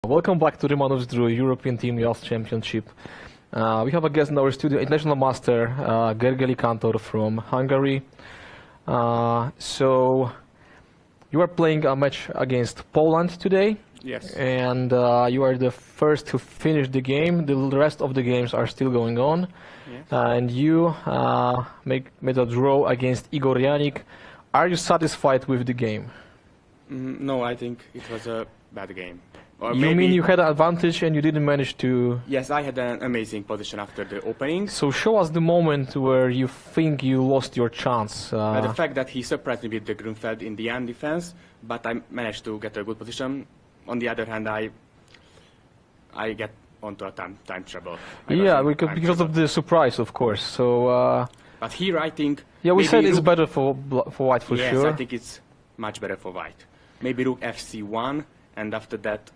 Welcome back to Rimanov's Drew European Team Youth Championship. We have a guest in our studio, international master Gergely Kantor from Hungary. So you are playing a match against Poland today. Yes. And you are the first to finish the game. The rest of the games are still going on. Yes. And you made a draw against Igor Janik. Are you satisfied with the game? No, I think it was a bad game. Or You mean you had an advantage and you didn't manage to... Yes, I had an amazing position after the opening. So show us the moment where you think you lost your chance. The fact that he surprised me with the Grunfeld in the end defense, but I managed to get a good position. On the other hand, I get onto a time trouble. Yeah, because of the surprise, of course. So. But here I think. Yeah, we said it's better for white for sure. Yes, I think it's much better for white. Maybe rook fc1, and after that,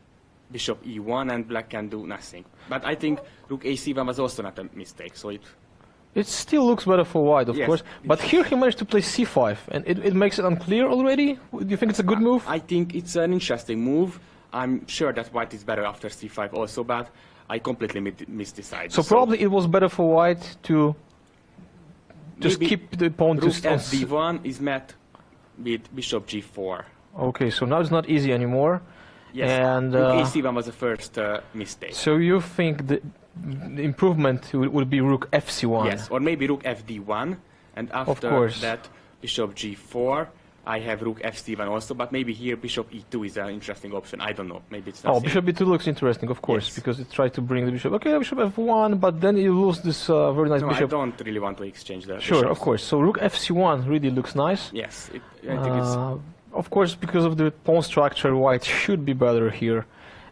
bishop e1, and black can do nothing. But I think rook ac1 was also not a mistake. So it still looks better for white, of course. But here he managed to play c5, and it makes it unclear already. Do you think it's a good move? I think it's an interesting move. I'm sure that white is better after c5 also, but I completely missed this side. So probably it was better for white to just keep the pawn to fd1 is met with bishop g4. Okay, so now it's not easy anymore. Yes, and rook ac1 was the first mistake. So you think the improvement would be rook fc1? Yes, or maybe rook fd1, and after that bishop g4. I have rook fc1 also, but maybe here bishop e2 is an interesting option. I don't know. Maybe it's not. Oh, bishop e2 looks interesting, of course, because it tried to bring the bishop. Okay, bishop f1, but then you lose this very nice bishop. I don't really want to exchange the Sure, bishops. of course. So rook fc1 really looks nice. Yes, I think it's... Of course, because of the pawn structure, white should be better here.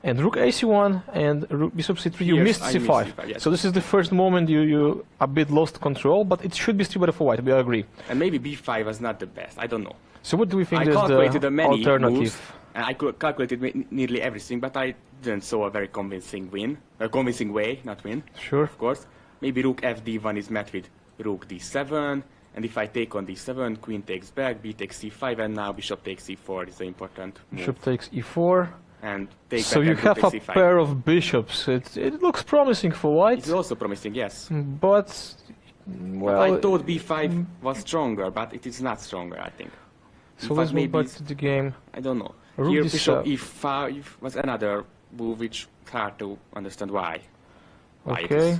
And rook ac1 and rook bishop c3, you missed c5. Yes. So this is the first moment you a bit lost control, but it should be still better for white, we agree. And maybe b5 was not the best, I don't know. So what do we think is the many alternative? Moves, and I calculated nearly everything, but I didn't saw a very convincing way, not win. Sure. Of course. Maybe rook fd1 is met with rook d7, and if I take on d7, queen takes back, b takes c5, and now bishop takes e4 is the important move. Bishop takes e4. And take so back you and have a c5. pair of bishops. It looks promising for white. It's also promising, yes. But, well... I thought b5 was stronger, but it is not stronger, I think. So let's move back to the game. I don't know. Rook here bishop e5 was another move which is hard to understand why. Okay.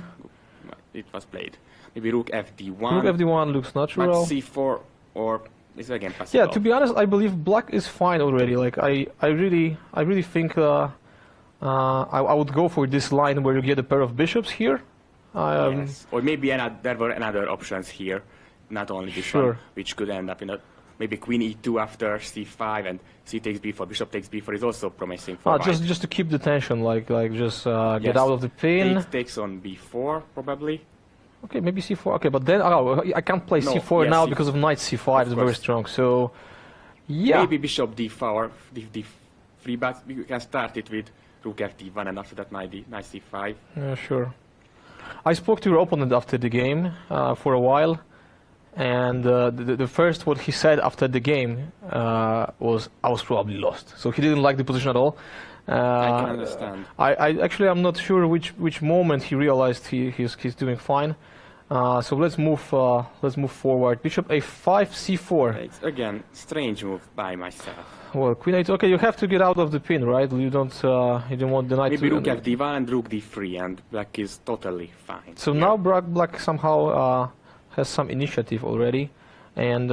It was played. Maybe rook fd1. Rook fd1 looks natural. But c4 or is again possible. Yeah, to be honest, I believe black is fine already. Like I really think I would go for this line where you get a pair of bishops here. Yes. Or maybe there were another options here, not only this one, which could end up in a maybe queen e2 after c5 and c takes b4, bishop takes b4 is also promising for white. Just to keep the tension, like just get out of the pin. Takes on b4 probably. Okay, maybe c4. Okay, but then I can't play c4 now because of knight c5 is very strong. So yeah, maybe bishop d4, d3, but you can start it with rook fd1 and after that knight c5. Yeah, sure. I spoke to your opponent after the game for a while. And the first what he said after the game was, I was probably lost. So he didn't like the position at all. I can understand. I'm not sure which moment he realized he's doing fine. So let's move forward. Bishop a5, c4. It's again strange move by myself. Well, queen a2. Okay, you have to get out of the pin, right? You don't want the knight. Maybe rook fd1 and rook d3, and black is totally fine. So now black somehow has some initiative already, and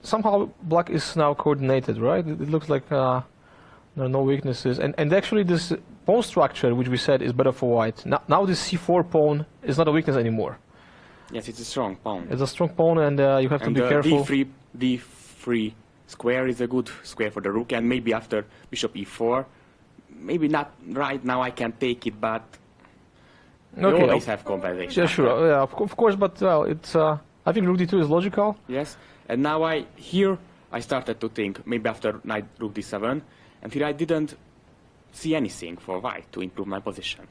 somehow black is now coordinated, right? It looks like there are no weaknesses, and actually this pawn structure, which we said is better for white. Now this c4 pawn is not a weakness anymore. Yes, it's a strong pawn. It's a strong pawn, and you have to be careful. d3 square is a good square for the rook, and maybe after bishop e4, maybe not right now I can take it, but you always have compensation. Yeah, sure. Yeah, of course, but well, it's. I think rook d2 is logical. Yes, and now I started to think maybe after knight rook d7, and here I didn't see anything for white to improve my position.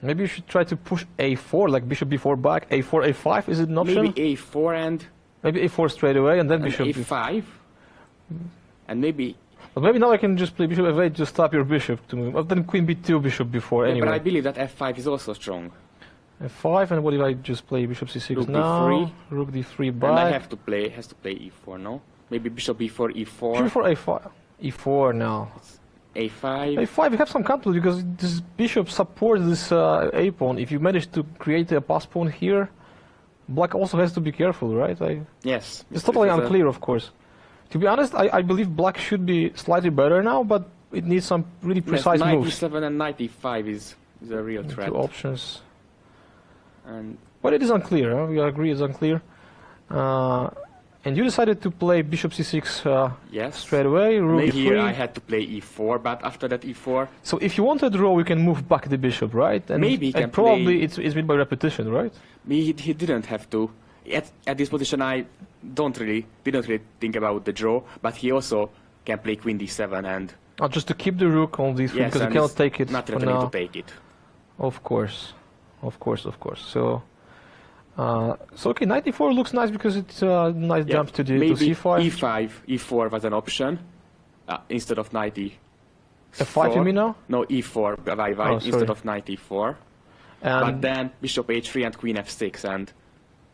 Maybe you should try to push a4, like bishop b4 back, a4, a5. Is it an option? Maybe a4 and maybe a4 straight away, and then bishop a5, and maybe But maybe now I can just play bishop f8 to stop your bishop to move. But then queen b2 bishop before anyway. But I believe that f5 is also strong. f5, and what if I just play bishop c6 rook now? d3. Rook d3 back. And I has to play e4, no? Maybe bishop b4, e4. Before a5, e4 now. It's a5. a5, you have some counter because this bishop supports this a pawn. If you manage to create a pass pawn here, black also has to be careful, right? Yes. It's totally unclear, of course. To be honest, I believe black should be slightly better now, but it needs some really precise moves. Knight e7 and knight e5 is a real threat. Two options. And but it is unclear, huh? We agree it's unclear. And you decided to play bishop c6 yes. straight away, rook maybe e3. Here I had to play e4, but after that e4... So if you want a draw, you can move back the bishop, right? And maybe he can probably play... it's been by repetition, right? He didn't have to. At this position I didn't really think about the draw, but he also can play queen d7 and... just to keep the rook on d3, yes, because you cannot take it not for threatening now. to take it. Of course. Of course, of course. So... so okay, knight e4 looks nice because it's a nice jump to c5. e5, e4 was an option instead of knight e4. f5 you mean now? No, e4 instead of knight e4. But then bishop h3 and queen f6 and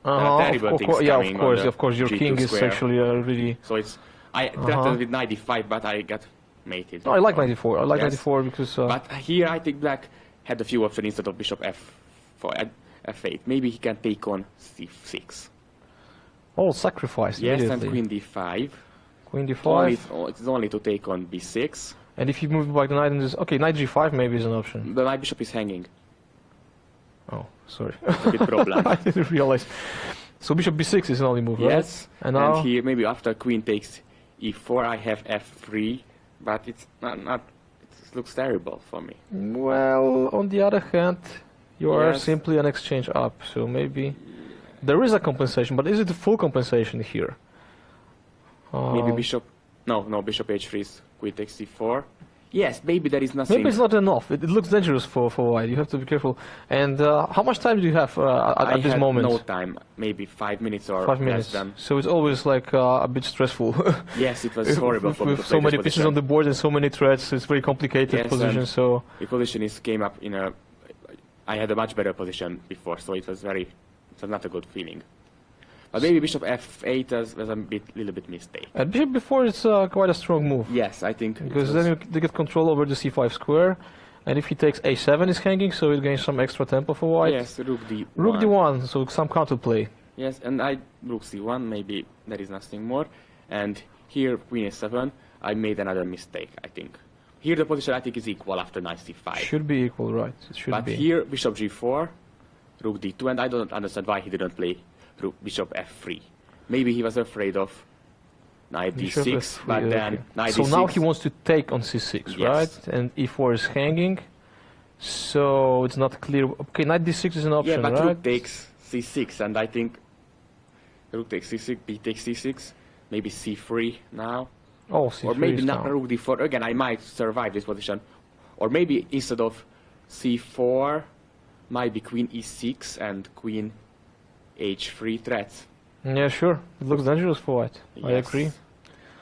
terrible things coming. Yeah, of course. Your G2 king is square. actually really. So it's I threatened with knight e5, but I got mated. No, I like knight e4. I like knight e4 because. But here I think black had a few options instead of bishop f4. f8. Maybe he can take on c6. Oh, sacrifice yes, immediately. and queen d5. Queen d5. It's only to take on b6. And if you move back the knight and this... Okay, knight g5 maybe is an option. The knight bishop is hanging. Oh, sorry. It's a bit problem. I didn't realize. So bishop b6 is an only move, yes. Right? And here, maybe after queen takes e4, I have f3. But it's not it looks terrible for me. Well, on the other hand... You are simply an exchange up, so maybe there is a compensation, but is it a full compensation here? Maybe bishop... No, bishop h3 is queen takes c4. Yes, maybe there is nothing... Maybe it's not enough. It looks dangerous for white. You have to be careful. And how much time do you have at this moment? I had no time. Maybe 5 minutes or 5 minutes. less than. So it's always like a bit stressful. Yes, it was horrible for me with so many pieces on the board and so many threats. It's very complicated position. So the position came up in a... I had a much better position before, so it was not a good feeling. But maybe bishop f8 was a little bit mistake. And bishop before is quite a strong move. Yes, I think. Because then you get control over the c5 square, and if he takes a7 is hanging, so it gains some extra tempo for white. Yes, rook d1. Rook d1, so some counterplay. Yes, and rook c1, maybe there is nothing more. And here queen a7, I made another mistake, I think. Here the position I think is equal after knight c5. Should be equal, right? It should be. But here bishop g4, rook d2, and I don't understand why he didn't play bishop f3. Maybe he was afraid of knight bishop d6, f3, but then knight so d6. So now he wants to take on c6, yes. right? And e4 is hanging, so it's not clear. Okay, knight d6 is an option, right? Yeah, but right? rook takes c6, and I think rook takes c6, b takes c6, maybe c3 now. Oh, c3 or maybe not rook d4. Again, I might survive this position. Or maybe instead of c4, might be queen e6 and queen h3 threats. Yeah, sure. It looks dangerous for white. Yes. I agree.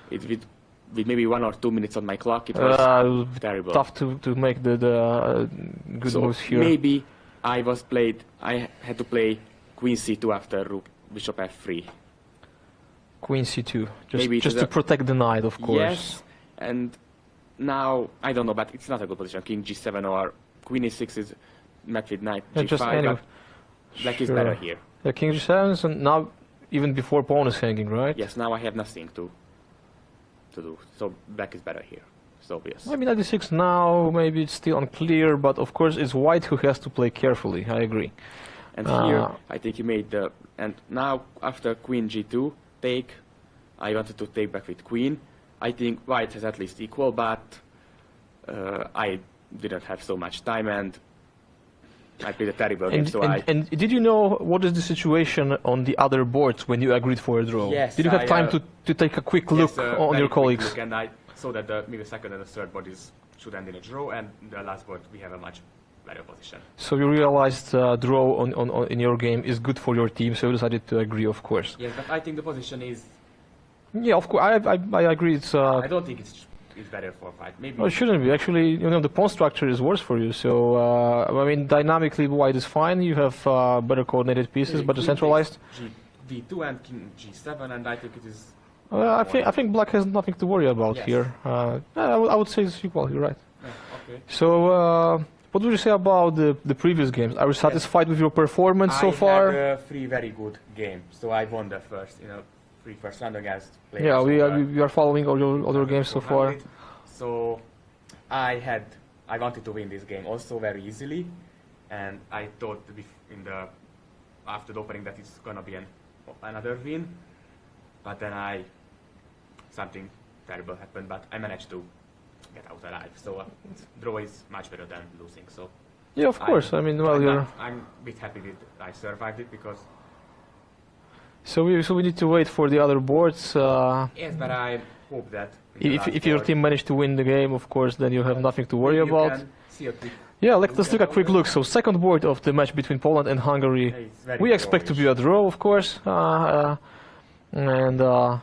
With maybe 1 or 2 minutes on my clock, it was terrible. Tough to make the good moves here. Maybe I had to play queen c2 after bishop f3. Queen c2, just to protect the knight, of course. Yes, and now, I don't know, but it's not a good position. King g7 or queen e6 is met with knight g5, but black is better here. Yeah, king g7, and now even before pawn is hanging, right? Yes, now I have nothing to do, so black is better here. It's obvious. Maybe knight d6 now, maybe it's still unclear, but of course it's white who has to play carefully, I agree. And here, I think he made the... And now, after queen g2, I wanted to take back with queen. I think white has at least equal, but I didn't have so much time and I played a terrible game. And did you know what is the situation on the other boards when you agreed for a draw? Yes. Did you have time to take a quick look on your colleagues? Look, and I saw that maybe the second and the third board should end in a draw, and the last board we have a much better position. So you realized draw in your game is good for your team, so you decided to agree, of course. Yes, but I think the position is... Yeah, of course, I agree. It's. I don't think it's it's better for white. Maybe. Well, it shouldn't be. Actually, you know, the pawn structure is worse for you. So, I mean, dynamically, white is fine. You have better coordinated pieces, but decentralized. D2 and king G7, and I think it is. I think black has nothing to worry about here. I would say it's equal. You're right. Yeah, okay. So, what would you say about the previous games? Are you satisfied with your performance so far? I had 3 very good games, so I won the first, 3 first round against players. Yeah, we are following all your other games so far. So, I wanted to win this game also very easily, and I thought after the opening that it's gonna be another win, but then something terrible happened, but I managed to get out alive. So draw is much better than losing. So yeah, of course. I mean, well, I'm a bit happy that I survived it because. So we need to wait for the other boards. Yes, but I hope that if your team managed to win the game, of course, then you have nothing to worry about. Yeah, let's take a quick look. So second board of the match between Poland and Hungary. We expect to be a draw, of course, and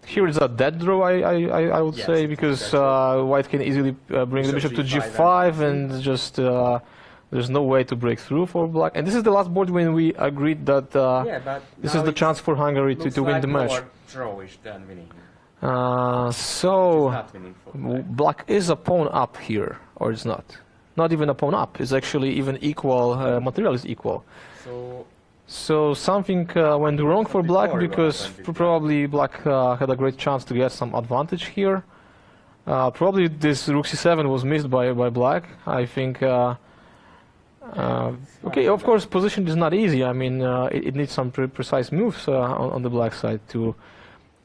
here is a dead draw, I would say, because white can easily bring the bishop to g5, and just there's no way to break through for black. And this is the last board when we agreed that this is the chance for Hungary to win the match. More drawish than winning. So black is a pawn up here, or it's not? Not even a pawn up. It's actually even equal. Material is equal. So something went wrong for black, because probably black had a great chance to get some advantage here. Probably this rook c7 was missed by black. I think. Okay, of course, position is not easy. I mean, it needs some precise moves on the black side to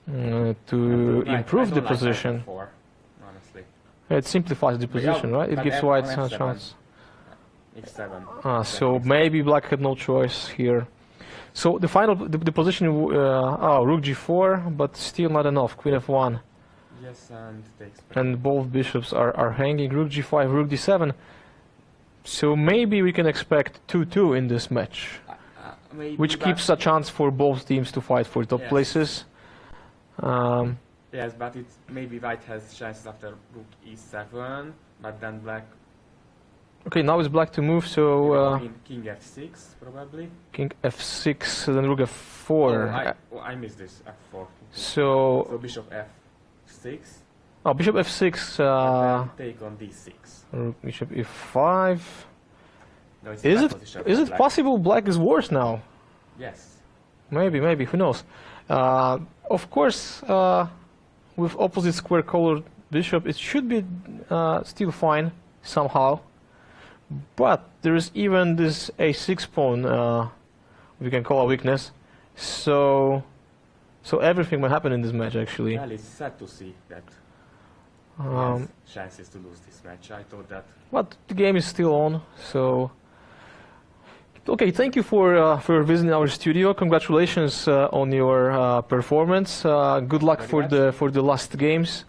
improve the position. Honestly. It simplifies the position, right? It gives white a chance. So maybe black had no choice here. So the position, rook g4, but still not enough. Queen f1. Yes, and takes. And both bishops are hanging. Rook g5, rook d7. So maybe we can expect 2-2 in this match, which keeps a chance for both teams to fight for top places. Yes, but maybe white has chances after rook e7, but then black. Okay, now it's black to move, so king f6 probably. King f6, then rook f4. Oh, I missed this f4. So bishop f6. Oh, bishop f6. Take on d6. Rook bishop e5. No, is it possible black is worse now? Yes. Maybe. Who knows? Of course, with opposite square colored bishop, it should be still fine somehow. But there is even this a6 pawn we can call a weakness. So everything might happen in this match, actually. Well, it's sad to see that he has chances to lose this match. I thought that. But the game is still on, so. Okay, thank you for visiting our studio. Congratulations on your performance. Good luck for the last games,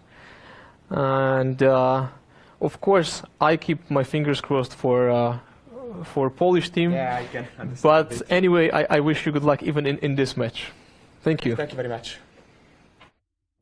and of course I keep my fingers crossed for Polish team. Yeah, I can understand. But anyway, I wish you good luck even in this match. Thank you. Thank you very much.